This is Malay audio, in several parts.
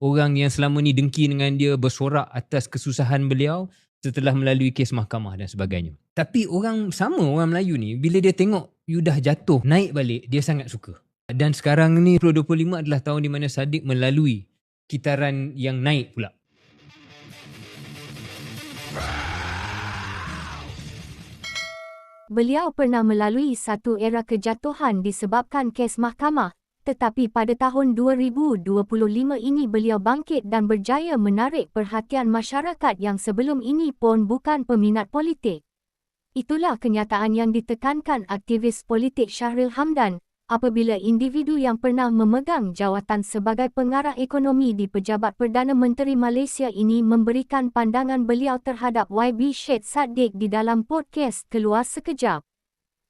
orang yang selama ni dengki dengan dia, bersorak atas kesusahan beliau setelah melalui kes mahkamah dan sebagainya. Tapi orang Melayu ni, bila dia tengok you dah jatuh, naik balik, dia sangat suka. Dan sekarang ni 2025 adalah tahun di mana Saddiq melalui kitaran yang naik pula. Beliau pernah melalui satu era kejatuhan disebabkan kes mahkamah, tetapi pada tahun 2025 ini beliau bangkit dan berjaya menarik perhatian masyarakat yang sebelum ini pun bukan peminat politik. Itulah kenyataan yang ditekankan aktivis politik Syahril Hamdan apabila individu yang pernah memegang jawatan sebagai pengarah ekonomi di Pejabat Perdana Menteri Malaysia ini memberikan pandangan beliau terhadap YB Syed Saddiq di dalam podcast Keluar Sekejap.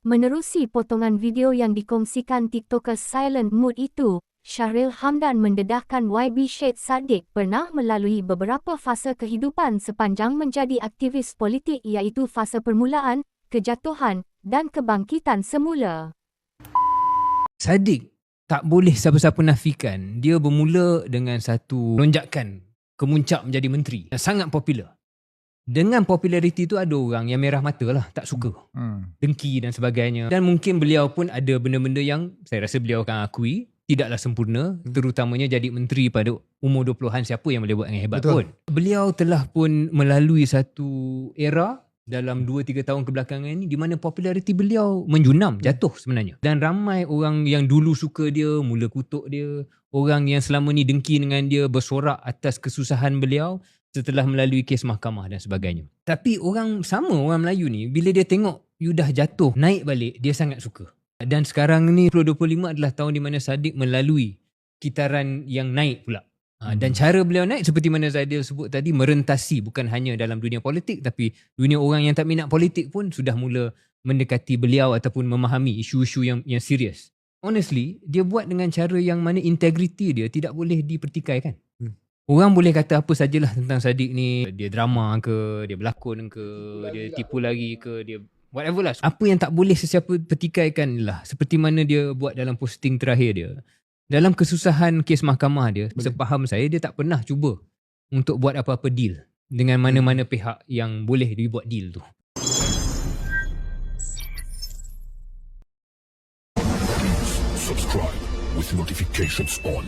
Menerusi potongan video yang dikongsikan TikToker Silent Mood itu, Syahril Hamdan mendedahkan YB Syed Saddiq pernah melalui beberapa fasa kehidupan sepanjang menjadi aktivis politik, iaitu fasa permulaan, kejatuhan dan kebangkitan semula. Saddiq tak boleh siapa-siapa nafikan dia bermula dengan satu lonjakan kemuncak menjadi menteri yang sangat popular. Dengan populariti tu ada orang yang merah mata lah, tak suka, dengki dan sebagainya. Dan mungkin beliau pun ada benda-benda yang saya rasa beliau akan akui tidaklah sempurna, terutamanya jadi menteri pada umur 20-an, siapa yang boleh buat dengan hebat. Betul. Pun. Beliau telah pun melalui satu era dalam 2-3 tahun kebelakangan ini di mana populariti beliau menjunam, jatuh sebenarnya. Dan ramai orang yang dulu suka dia, mula kutuk dia. Orang yang selama ni dengki dengan dia, bersorak atas kesusahan beliau setelah melalui kes mahkamah dan sebagainya. Tapi orang Melayu ni, bila dia tengok you dah jatuh, naik balik, dia sangat suka. Dan sekarang ni 2025 adalah tahun di mana Saddiq melalui kitaran yang naik pula. Dan cara beliau naik seperti mana Zaidil sebut tadi, merentasi bukan hanya dalam dunia politik tapi dunia orang yang tak minat politik pun sudah mula mendekati beliau ataupun memahami isu-isu yang serius. Honestly, dia buat dengan cara yang mana integriti dia tidak boleh dipertikaikan. Orang boleh kata apa sajalah tentang Saddiq ni, dia drama ke, dia berlakon ke, dia tipu lari ke, dia whatever lah. Apa yang tak boleh sesiapa pertikaikan lah, seperti mana dia buat dalam posting terakhir dia. Dalam kesusahan kes mahkamah dia, sepaham saya, dia tak pernah cuba untuk buat apa-apa deal dengan mana-mana pihak yang boleh dibuat deal tu. Subscribe with notifications on.